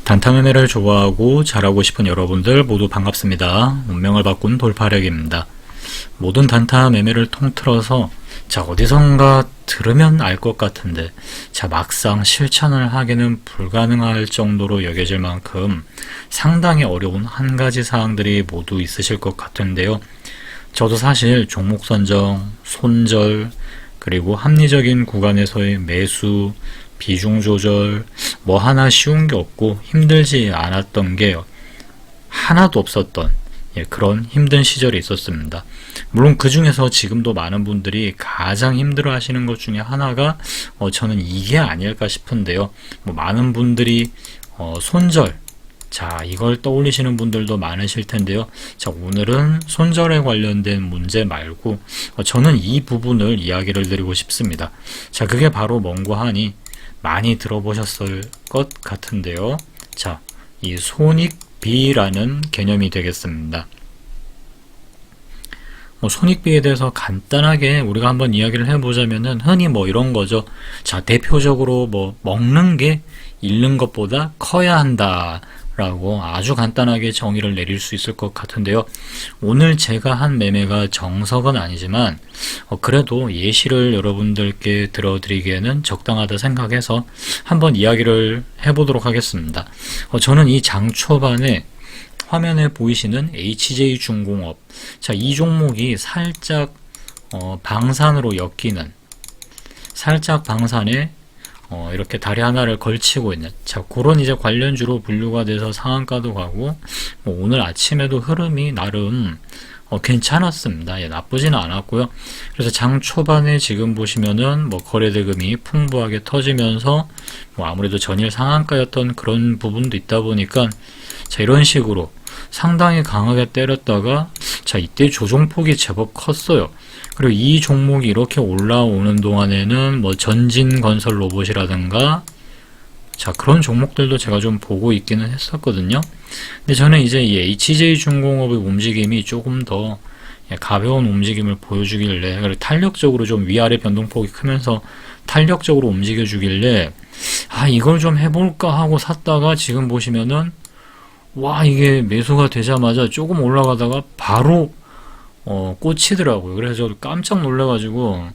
단타 매매를 좋아하고 잘하고 싶은 여러분들 모두 반갑습니다. 운명을 바꾼 돌파력입니다. 모든 단타 매매를 통틀어서 어디선가 들으면 알 것 같은데 막상 실천을 하기는 불가능할 정도로 여겨질 만큼 상당히 어려운 한 가지 사항들이 모두 있으실 것 같은데요. 저도 사실 종목 선정, 손절, 그리고 합리적인 구간에서의 매수, 비중 조절, 하나 쉬운 게 없고 힘들지 않았던 게 하나도 없었던 그런 힘든 시절이 있었습니다. 물론 그 중에서 지금도 많은 분들이 가장 힘들어 하시는 것 중에 하나가 저는 이게 아닐까 싶은데요. 많은 분들이 손절, 이걸 떠올리시는 분들도 많으실 텐데요. 오늘은 손절에 관련된 문제 말고 저는 이 부분을 이야기를 드리고 싶습니다. 그게 바로 뭔가 하니 많이 들어보셨을 것 같은데요. 이 손익비라는 개념이 되겠습니다. 손익비에 대해서 간단하게 우리가 한번 이야기를 해보자면은 흔히 이런 거죠. 대표적으로 먹는 게 잃는 것보다 커야 한다 라고 아주 간단하게 정의를 내릴 수 있을 것 같은데요. 오늘 제가 한 매매가 정석은 아니지만 그래도 예시를 여러분들께 들어드리기에는 적당하다 생각해서 한번 이야기를 해보도록 하겠습니다. 저는 이 장 초반에 화면에 보이시는 HJ중공업, 이 종목이 살짝 방산으로 엮이는, 살짝 방산에 이렇게 다리 하나를 걸치고 있는 그런 관련주로 분류가 돼서 상한가도 가고 오늘 아침에도 흐름이 나름 괜찮았습니다. 나쁘지는 않았고요. 그래서 장 초반에 지금 보시면은 거래대금이 풍부하게 터지면서 아무래도 전일 상한가였던 그런 부분도 있다 보니까 이런 식으로 상당히 강하게 때렸다가 이때 조정폭이 제법 컸어요. 그리고 이 종목이 이렇게 올라오는 동안에는 전진건설 로봇이라든가 그런 종목들도 제가 좀 보고 있기는 했었거든요. 근데 저는 이 HJ중공업의 움직임이 조금 더 가벼운 움직임을 보여주길래 탄력적으로 좀 위아래 변동폭이 크면서 탄력적으로 움직여 주길래 이걸 좀 해볼까 하고 샀다가 지금 보시면은 이게 매수가 되자마자 조금 올라가다가 바로 꽂히더라고요. 그래서 저도 깜짝 놀라가지고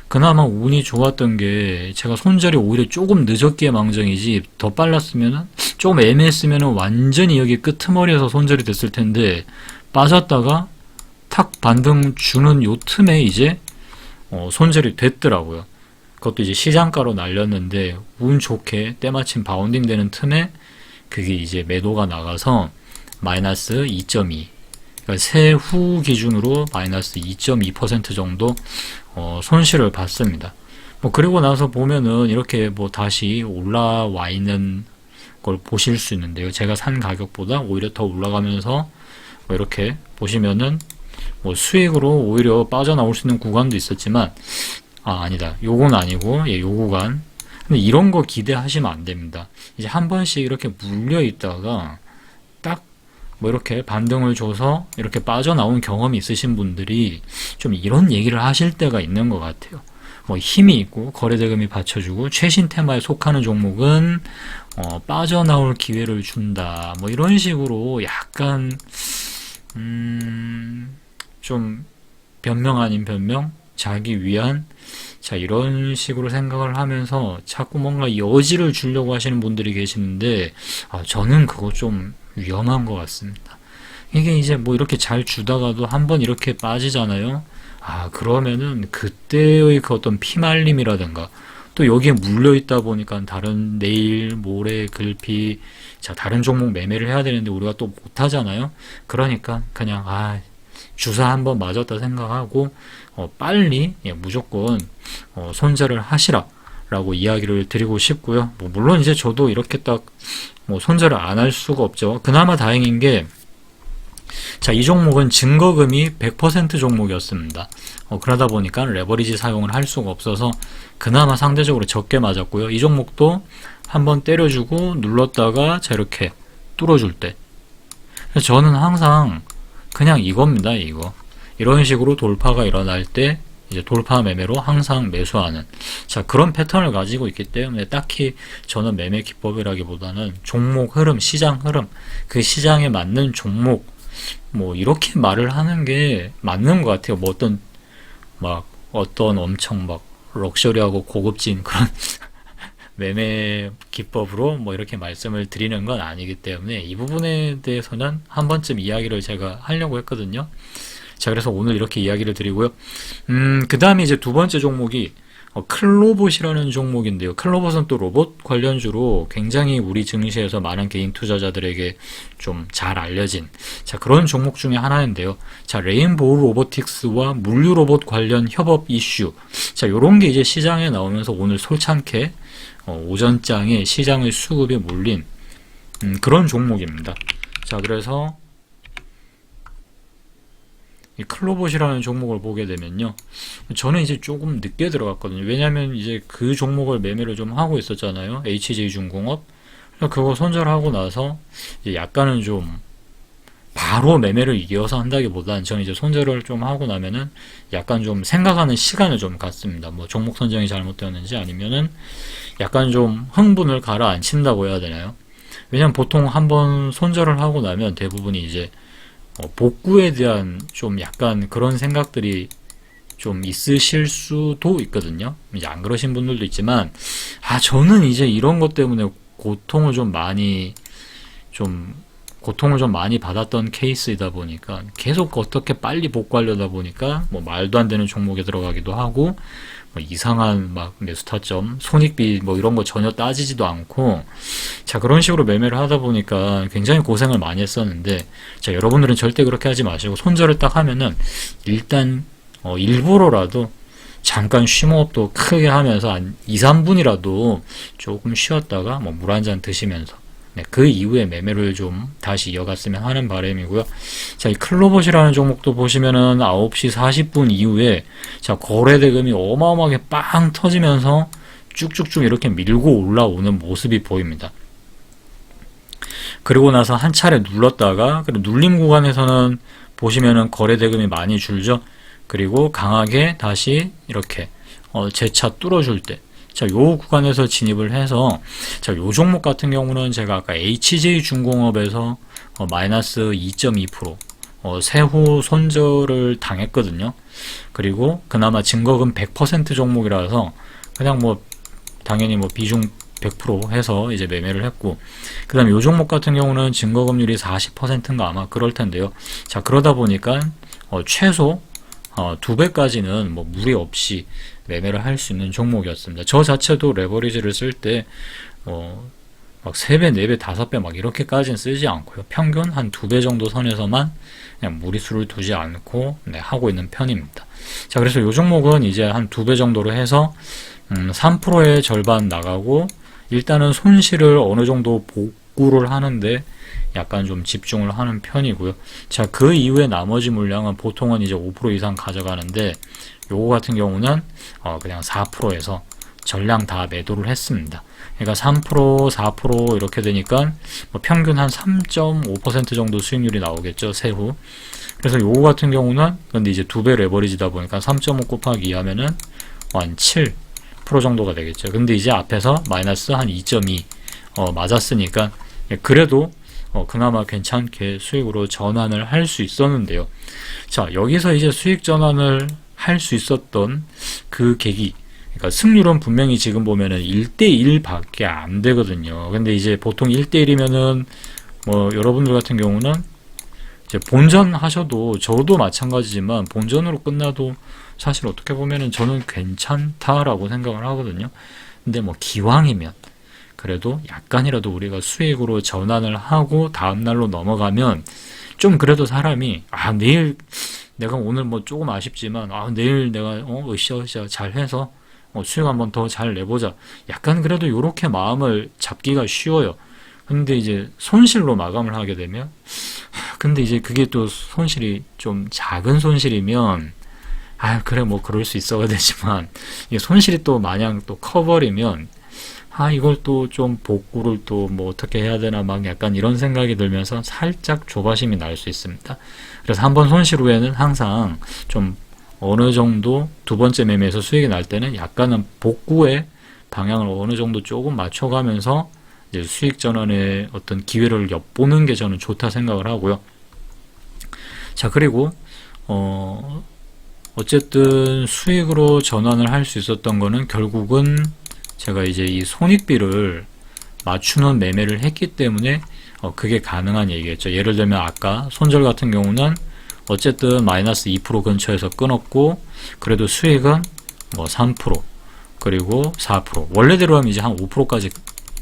그나마 운이 좋았던 게 제가 손절이 오히려 조금 늦었기에 망정이지 더 빨랐으면은 조금 애매했으면은 완전히 여기 끄트머리에서 손절이 됐을 텐데 빠졌다가 탁 반등 주는 요 틈에 손절이 됐더라고요. 그것도 시장가로 날렸는데 운 좋게 때마침 바운딩 되는 틈에 그게 매도가 나가서 마이너스 2.2, 그러니까 세후 기준으로 마이너스 2.2% 정도 손실을 봤습니다. 그리고 나서 보면은 이렇게 다시 올라와 있는 걸 보실 수 있는데요. 제가 산 가격보다 오히려 더 올라가면서 이렇게 보시면은 수익으로 오히려 빠져나올 수 있는 구간도 있었지만 아니다. 요건 아니고 요 구간. 근데 이런 거 기대하시면 안 됩니다. 한 번씩 이렇게 물려 있다가 딱 이렇게 반등을 줘서 이렇게 빠져나온 경험이 있으신 분들이 좀 이런 얘기를 하실 때가 있는 것 같아요. 힘이 있고 거래대금이 받쳐주고 최신 테마에 속하는 종목은 빠져나올 기회를 준다. 이런 식으로 약간 좀 변명 아닌 변명, 자기 위안, 이런 식으로 생각을 하면서 자꾸 뭔가 여지를 주려고 하시는 분들이 계시는데 저는 그거 좀 위험한 것 같습니다. 이게 이렇게 잘 주다가도 한번 이렇게 빠지잖아요. 그러면은 그때의 그 어떤 피말림이라든가 또 여기에 물려 있다 보니까 다른 내일 모레 글피 다른 종목 매매를 해야 되는데 우리가 또 못하잖아요. 그러니까 그냥 주사 한번 맞았다 생각하고 빨리 무조건 손절을 하시라 라고 이야기를 드리고 싶고요. 물론 저도 이렇게 딱 손절을 안 할 수가 없죠. 그나마 다행인 게 이 종목은 증거금이 100% 종목이었습니다. 그러다 보니까 레버리지 사용을 할 수가 없어서 그나마 상대적으로 적게 맞았고요. 이 종목도 한번 때려주고 눌렀다가 이렇게 뚫어줄 때 그래서 저는 항상 그냥 이겁니다. 이런 식으로 돌파가 일어날 때 이제 돌파 매매로 항상 매수하는, 자, 그런 패턴을 가지고 있기 때문에 딱히 저는 매매 기법이라기보다는 종목 흐름, 시장 흐름, 그 시장에 맞는 종목, 뭐 이렇게 말을 하는 게 맞는 것 같아요. 뭐 어떤 엄청 막 럭셔리하고 고급진 그런 매매 기법으로 뭐 이렇게 말씀을 드리는 건 아니기 때문에 이 부분에 대해서는 한 번쯤 이야기를 제가 하려고 했거든요. 자, 그래서 오늘 이렇게 이야기를 드리고요. 그 다음에 이제 두 번째 종목이 클로봇이라는 종목인데요. 클로봇은 또 로봇 관련주로 굉장히 우리 증시에서 많은 개인 투자자들에게 좀 잘 알려진, 자, 그런 종목 중에 하나인데요. 자, 레인보우 로보틱스와 물류 로봇 관련 협업 이슈, 자, 요런 게 이제 시장에 나오면서 오늘 솔찬케 오전장에 시장의 수급에 몰린 그런 종목입니다. 자, 그래서 이 클로봇이라는 종목을 보게 되면요, 저는 이제 조금 늦게 들어갔거든요. 왜냐면 이제 그 종목을 매매를 좀 하고 있었잖아요. HJ중공업. 그거 손절하고 나서 이제 약간은 좀 바로 매매를 이어서 한다기보다는 저는 이제 손절을 좀 하고 나면은 약간 좀 생각하는 시간을 좀 갖습니다. 뭐 종목 선정이 잘못되었는지 아니면은 약간 좀 흥분을 가라앉힌다고 해야 되나요? 왜냐면 보통 한번 손절을 하고 나면 대부분이 이제 복구에 대한 좀 약간 그런 생각들이 좀 있으실 수도 있거든요. 이제 안 그러신 분들도 있지만, 저는 이제 이런 것 때문에 고통을 좀 많이 받았던 케이스이다 보니까 계속 어떻게 빨리 복구하려다 보니까 뭐 말도 안 되는 종목에 들어가기도 하고, 뭐 이상한 막 매수 타점, 손익비 뭐 이런 거 전혀 따지지도 않고, 자, 그런 식으로 매매를 하다 보니까 굉장히 고생을 많이 했었는데, 자, 여러분들은 절대 그렇게 하지 마시고 손절을 딱 하면은 일단 일부러라도 잠깐 쉼호흡도 크게 하면서 한 2, 3분이라도 조금 쉬었다가 뭐 물 한 잔 드시면서, 네, 그 이후에 매매를 좀 다시 이어갔으면 하는 바람이고요. 자, 이 클로봇이라는 종목도 보시면은 9시 40분 이후에, 자, 거래 대금이 어마어마하게 빵 터지면서 쭉쭉쭉 이렇게 밀고 올라오는 모습이 보입니다. 그리고 나서 한 차례 눌렀다가, 그리고 눌림 구간에서는 보시면은 거래 대금이 많이 줄죠. 그리고 강하게 다시 이렇게 재차 뚫어줄 때, 자, 요 구간에서 진입을 해서, 자, 요 종목 같은 경우는 제가 아까 HJ중공업에서 마이너스 2.2%, 세후 손절을 당했거든요. 그리고 그나마 증거금 100% 종목이라서 그냥 뭐 당연히 뭐 비중 100% 해서 이제 매매를 했고, 그 다음에 요 종목 같은 경우는 증거금률이 40%인가 아마 그럴 텐데요. 자, 그러다 보니까 최소 2배까지는 뭐 무리 없이 매매를 할 수 있는 종목이었습니다. 저 자체도 레버리지를 쓸 때 막 3배, 4배, 5배 막 이렇게까지는 쓰지 않고요. 평균 한 2배 정도 선에서만 그냥 무리수를 두지 않고 하고 있는 편입니다. 자, 그래서 이 종목은 이제 한 2배 정도로 해서 3%의 절반 나가고, 일단은 손실을 어느 정도 복구를 하는데 약간 좀 집중을 하는 편이고요. 자, 그 이후에 나머지 물량은 보통은 이제 5% 이상 가져가는데, 요거 같은 경우는 그냥 4%에서 전량 다 매도를 했습니다. 그러니까 3%, 4% 이렇게 되니까 뭐 평균 한 3.5% 정도 수익률이 나오겠죠, 세후. 그래서 요거 같은 경우는 근데 이제 2배 레버리지다 보니까 3.5 곱하기 2 하면은 한 7% 정도가 되겠죠. 근데 이제 앞에서 마이너스 한 2.2 맞았으니까 그래도 그나마 괜찮게 수익으로 전환을 할 수 있었는데요. 자, 여기서 이제 수익 전환을 할 수 있었던 그 계기, 그러니까 승률은 분명히 지금 보면은 1대1 밖에 안 되거든요. 근데 이제 보통 1대1이면은 뭐 여러분들 같은 경우는 이제 본전 하셔도, 저도 마찬가지지만 본전으로 끝나도 사실 어떻게 보면은 저는 괜찮다라고 생각을 하거든요. 근데 뭐 기왕이면 그래도 약간이라도 우리가 수익으로 전환을 하고 다음날로 넘어가면 좀 그래도 사람이 내일 내가 오늘 뭐 조금 아쉽지만 내일 내가 으쌰으쌰 잘 해서 수익 한번 더 잘 내보자, 약간 그래도 요렇게 마음을 잡기가 쉬워요. 근데 이제 손실로 마감을 하게 되면, 근데 이제 그게 또 손실이 좀 작은 손실이면 그래 뭐 그럴 수 있어야 되지만, 이게 손실이 또 마냥 또 커버리면 이걸 또 좀 복구를 또 뭐 어떻게 해야 되나 막 약간 이런 생각이 들면서 살짝 조바심이 날 수 있습니다. 그래서 한번 손실 후에는 항상 좀 어느 정도 두 번째 매매에서 수익이 날 때는 약간은 복구의 방향을 어느 정도 조금 맞춰가면서 이제 수익 전환의 어떤 기회를 엿보는 게 저는 좋다 생각을 하고요. 자, 그리고 어쨌든 수익으로 전환을 할 수 있었던 거는 결국은 제가 이제 이 손익비를 맞추는 매매를 했기 때문에 그게 가능한 얘기겠죠. 예를 들면 아까 손절 같은 경우는 어쨌든 마이너스 2% 근처에서 끊었고 그래도 수익은 뭐 3% 그리고 4% 원래대로 하면 이제 한 5%까지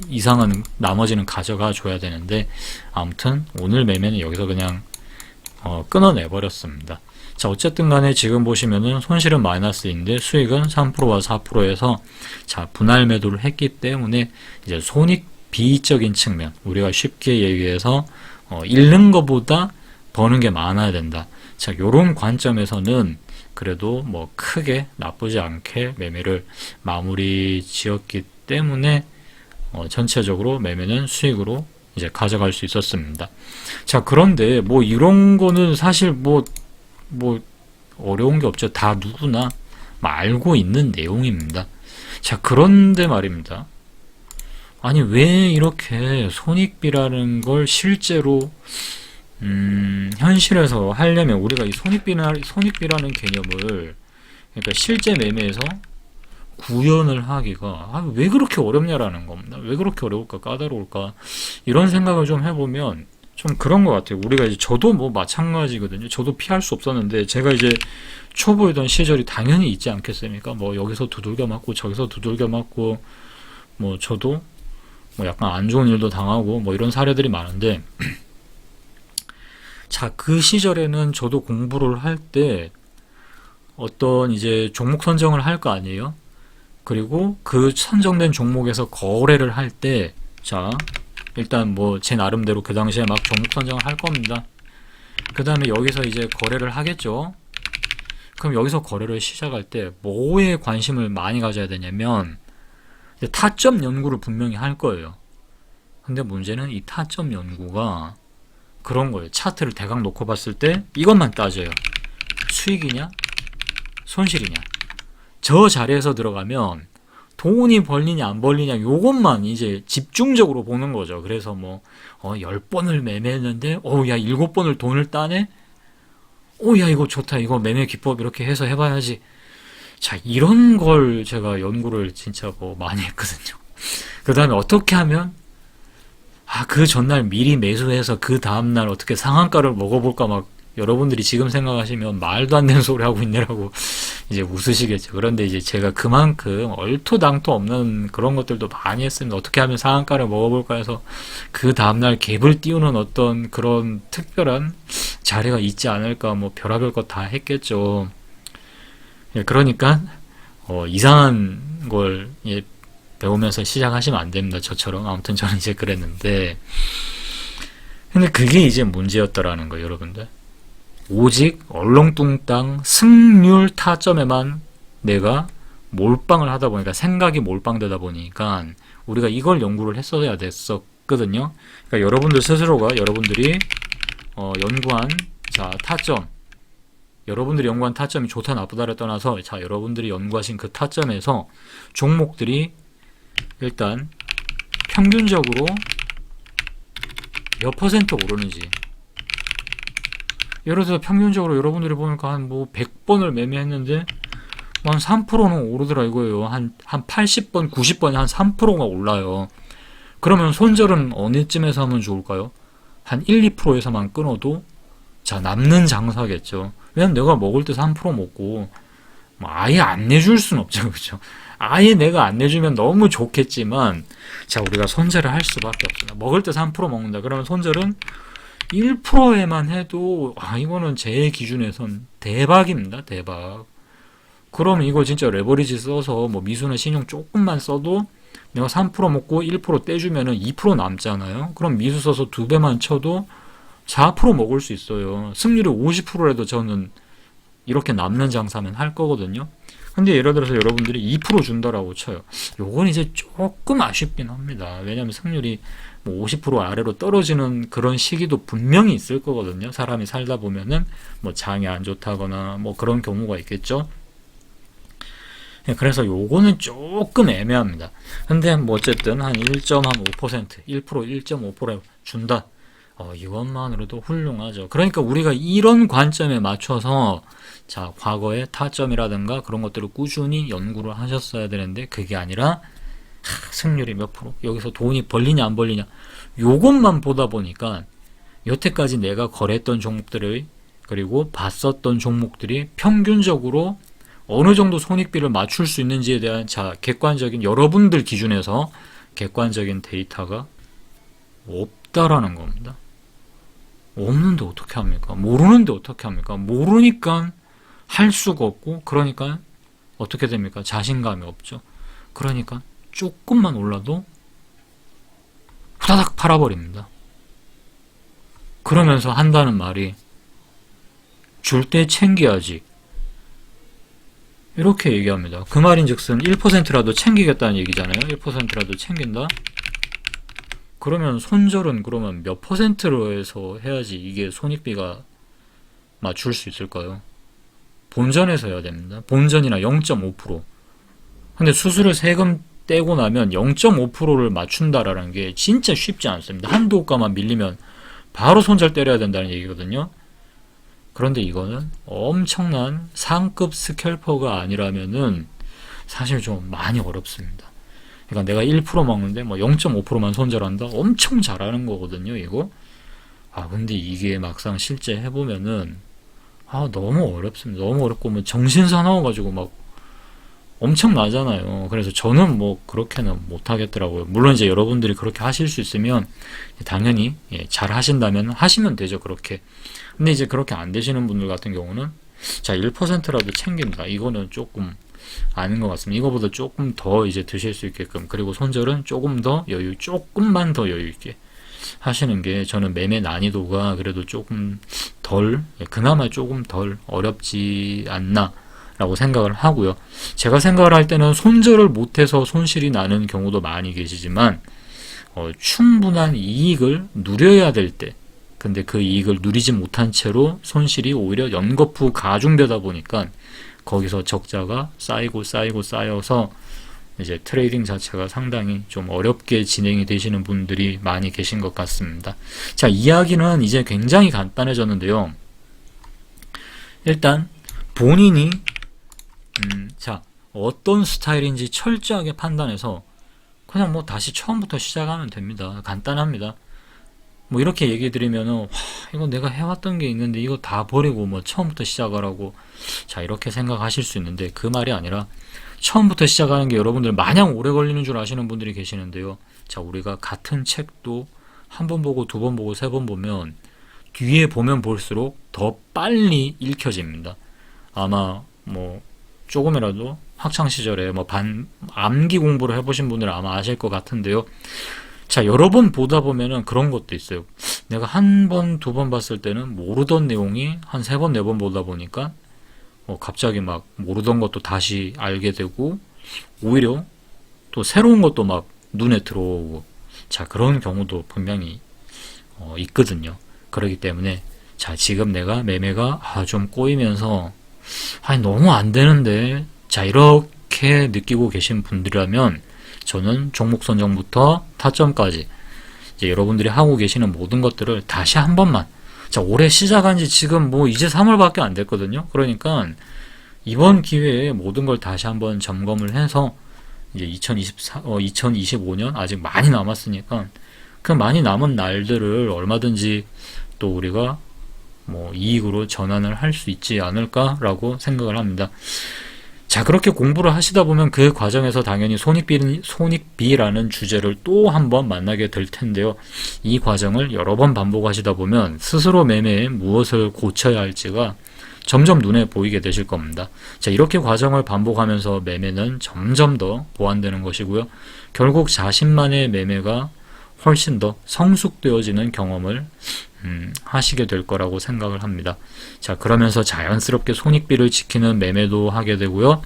이상은 나머지는 가져가 줘야 되는데 아무튼 오늘 매매는 여기서 그냥 끊어내 버렸습니다. 자, 어쨌든 간에 지금 보시면은 손실은 마이너스인데 수익은 3%와 4%에서 자, 분할 매도를 했기 때문에 이제 손익 비이적인 측면, 우리가 쉽게 얘기해서 잃는 것보다 버는 게 많아야 된다. 자, 요런 관점에서는 그래도 뭐 크게 나쁘지 않게 매매를 마무리 지었기 때문에 전체적으로 매매는 수익으로 이제 가져갈 수 있었습니다. 자, 그런데 뭐 이런 거는 사실 뭐 어려운 게 없죠. 다 누구나 알고 있는 내용입니다. 자, 그런데 말입니다. 아니, 왜 이렇게 손익비라는 걸 실제로 현실에서 하려면 우리가 이 손익비라는 개념을 그러니까 실제 매매에서 구현을 하기가 왜 그렇게 어렵냐라는 겁니다. 왜 그렇게 어려울까, 까다로울까 이런 생각을 좀 해보면 좀 그런 것 같아요. 우리가 이제 저도 뭐 마찬가지거든요. 저도 피할 수 없었는데 제가 이제 초보이던 시절이 당연히 있지 않겠습니까? 뭐 여기서 두들겨 맞고 저기서 두들겨 맞고 뭐 저도 뭐 약간 안 좋은 일도 당하고 뭐 이런 사례들이 많은데 자, 그 시절에는 저도 공부를 할 때 어떤 이제 종목 선정을 할 거 아니에요? 그리고 그 선정된 종목에서 거래를 할 때 자, 일단 뭐 제 나름대로 그 당시에 막 종목 선정을 할 겁니다. 그 다음에 여기서 이제 거래를 하겠죠. 그럼 여기서 거래를 시작할 때 뭐에 관심을 많이 가져야 되냐면 타점 연구를 분명히 할 거예요. 근데 문제는 이 타점 연구가 그런 거예요. 차트를 대강 놓고 봤을 때 이것만 따져요. 수익이냐 손실이냐. 저 자리에서 들어가면 돈이 벌리냐 안 벌리냐 요것만 이제 집중적으로 보는 거죠. 그래서 뭐 10번을 매매했는데 야 7번을 돈을 따네. 야 이거 좋다. 이거 매매 기법 이렇게 해서 해봐야지. 자, 이런 걸 제가 연구를 진짜 뭐 많이 했거든요. 그 다음에 어떻게 하면 그 전날 미리 매수해서 그 다음날 어떻게 상한가를 먹어볼까 막 여러분들이 지금 생각하시면 말도 안 되는 소리 하고 있네라고 이제 웃으시겠죠. 그런데 이제 제가 그만큼 얼토당토 없는 그런 것들도 많이 했습니다. 어떻게 하면 상한가를 먹어볼까 해서 그 다음날 갭을 띄우는 어떤 그런 특별한 자리가 있지 않을까 뭐 별의별 거 다 했겠죠. 그러니까 이상한 걸 배우면서 시작하시면 안 됩니다. 저처럼. 아무튼 저는 이제 그랬는데 근데 그게 이제 문제였더라는 거예요, 여러분들. 오직 얼렁뚱땅 승률 타점에만 내가 몰빵을 하다 보니까 생각이 몰빵되다 보니까 우리가 이걸 연구를 했어야 됐었거든요. 그러니까 여러분들 스스로가 여러분들이 연구한 자 타점 여러분들이 연구한 타점이 좋다 나쁘다를 떠나서 자 여러분들이 연구하신 그 타점에서 종목들이 일단 평균적으로 몇 퍼센트 오르는지 예를 들어서 평균적으로 여러분들이 보니까 한 뭐 100번을 매매했는데 한 3%는 오르더라 이거예요. 한 80번, 90번에 한 3%가 올라요. 그러면 손절은 어느쯤에서 하면 좋을까요? 한 1, 2%에서만 끊어도 자 남는 장사겠죠. 왜냐면 내가 먹을 때 3% 먹고 뭐 아예 안 내줄 수는 없죠. 그렇죠? 아예 내가 안 내주면 너무 좋겠지만 자 우리가 손절을 할 수밖에 없어요. 먹을 때 3% 먹는다. 그러면 손절은 1%에만 해도 이거는 제 기준에선 대박입니다. 대박. 그럼 이거 진짜 레버리지 써서 뭐 미수나 신용 조금만 써도 내가 3% 먹고 1% 떼주면은 2% 남잖아요. 그럼 미수 써서 2배만 쳐도 4% 먹을 수 있어요. 승률이 50%라도 저는 이렇게 남는 장사면 할 거거든요. 근데 예를 들어서 여러분들이 2% 준다라고 쳐요. 요건 이제 조금 아쉽긴 합니다. 왜냐하면 승률이 뭐 50% 아래로 떨어지는 그런 시기도 분명히 있을 거거든요. 사람이 살다 보면은 뭐 장이 안 좋다거나 뭐 그런 경우가 있겠죠. 그래서 요거는 조금 애매합니다. 근데 뭐 어쨌든 한 1.5%, 1%, 1.5% 준다. 이것만으로도 훌륭하죠. 그러니까 우리가 이런 관점에 맞춰서 자, 과거의 타점이라든가 그런 것들을 꾸준히 연구를 하셨어야 되는데 그게 아니라 승률이 몇 프로, 여기서 돈이 벌리냐 안 벌리냐 요것만 보다 보니까 여태까지 내가 거래했던 종목들을 그리고 봤었던 종목들이 평균적으로 어느 정도 손익비를 맞출 수 있는지에 대한 자, 객관적인 여러분들 기준에서 객관적인 데이터가 없다라는 겁니다. 없는데 어떻게 합니까? 모르는데 어떻게 합니까? 모르니까 할 수가 없고 그러니까 어떻게 됩니까? 자신감이 없죠. 그러니까 조금만 올라도 후다닥 팔아버립니다. 그러면서 한다는 말이 줄 때 챙겨야지 이렇게 얘기합니다. 그 말인즉슨 1%라도 챙기겠다는 얘기잖아요. 1%라도 챙긴다. 그러면 손절은 그러면 몇 %로 해서 해야지 이게 손익비가 맞출 수 있을까요? 본전에서 해야 됩니다. 본전이나 0.5%. 근데 수수료 세금 떼고 나면 0.5%를 맞춘다라는 게 진짜 쉽지 않습니다. 한두 호가만 밀리면 바로 손절 때려야 된다는 얘기거든요. 그런데 이거는 엄청난 상급 스캘퍼가 아니라면은 사실 좀 많이 어렵습니다. 그러니까 내가 1% 먹는데 뭐 0.5%만 손절한다? 엄청 잘하는 거거든요, 이거. 근데 이게 막상 실제 해보면은, 너무 어렵습니다. 너무 어렵고, 뭐 정신 사나워가지고 막 엄청 나잖아요. 그래서 저는 뭐 그렇게는 못하겠더라고요. 물론 이제 여러분들이 그렇게 하실 수 있으면 당연히 잘 하신다면 하시면 되죠, 그렇게. 근데 이제 그렇게 안 되시는 분들 같은 경우는 자, 1%라도 챙긴다. 이거는 조금 아닌 것 같습니다. 이거보다 조금 더 이제 드실 수 있게끔, 그리고 손절은 조금 더 조금만 더 여유 있게 하시는 게 저는 매매 난이도가 그래도 조금 덜, 그나마 조금 덜 어렵지 않나 라고 생각을 하고요. 제가 생각을 할 때는 손절을 못해서 손실이 나는 경우도 많이 계시지만 충분한 이익을 누려야 될 때, 근데 그 이익을 누리지 못한 채로 손실이 오히려 연거푸 가중되다 보니까 거기서 적자가 쌓여서 이제 트레이딩 자체가 상당히 좀 어렵게 진행이 되시는 분들이 많이 계신 것 같습니다. 자, 이야기는 이제 굉장히 간단해졌는데요. 일단 본인이 자, 어떤 스타일인지 철저하게 판단해서 그냥 뭐 다시 처음부터 시작하면 됩니다. 간단합니다. 뭐 이렇게 얘기 드리면은 이거 내가 해왔던 게 있는데 이거 다 버리고 뭐 처음부터 시작하라고, 자, 이렇게 생각하실 수 있는데 그 말이 아니라 처음부터 시작하는 게 여러분들 마냥 오래 걸리는 줄 아시는 분들이 계시는데요. 자, 우리가 같은 책도 한 번 보고 두 번 보고 세 번 보면 뒤에 보면 볼수록 더 빨리 읽혀집니다. 아마 뭐 조금이라도 학창시절에 뭐 암기 공부를 해보신 분들은 아마 아실 것 같은데요. 자, 여러 번 보다 보면은 그런 것도 있어요. 내가 한 번, 두 번 봤을 때는 모르던 내용이 한 세 번, 네 번 보다 보니까 갑자기 막 모르던 것도 다시 알게 되고 오히려 또 새로운 것도 막 눈에 들어오고, 자, 그런 경우도 분명히 있거든요. 그렇기 때문에 자, 지금 내가 매매가 좀 꼬이면서 너무 안 되는데, 자, 이렇게 느끼고 계신 분들이라면 저는 종목 선정부터 타점까지 이제 여러분들이 하고 계시는 모든 것들을 다시 한 번만, 자, 올해 시작한 지 지금 뭐 이제 3월밖에 안 됐거든요. 그러니까 이번 기회에 모든 걸 다시 한번 점검을 해서 이제 2025년 아직 많이 남았으니까 그 많이 남은 날들을 얼마든지 또 우리가 뭐 이익으로 전환을 할 수 있지 않을까라고 생각을 합니다. 자, 그렇게 공부를 하시다 보면 그 과정에서 당연히 손익비라는 주제를 또 한 번 만나게 될 텐데요. 이 과정을 여러 번 반복하시다 보면 스스로 매매에 무엇을 고쳐야 할지가 점점 눈에 보이게 되실 겁니다. 자, 이렇게 과정을 반복하면서 매매는 점점 더 보완되는 것이고요. 결국 자신만의 매매가 훨씬 더 성숙되어지는 경험을 하시게 될 거라고 생각을 합니다. 자, 그러면서 자연스럽게 손익비를 지키는 매매도 하게 되고요.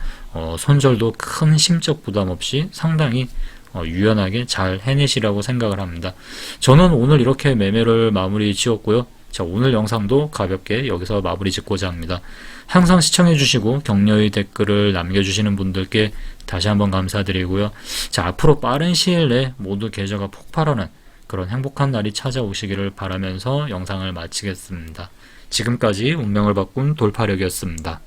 손절도 큰 심적 부담 없이 상당히 유연하게 잘 해내시라고 생각을 합니다. 저는 오늘 이렇게 매매를 마무리 지었고요. 자, 오늘 영상도 가볍게 여기서 마무리 짓고자 합니다. 항상 시청해주시고 격려의 댓글을 남겨주시는 분들께 다시 한번 감사드리고요. 자, 앞으로 빠른 시일 내에 모두 계좌가 폭발하는 그런 행복한 날이 찾아오시기를 바라면서 영상을 마치겠습니다. 지금까지 운명을 바꾼 돌파력이었습니다.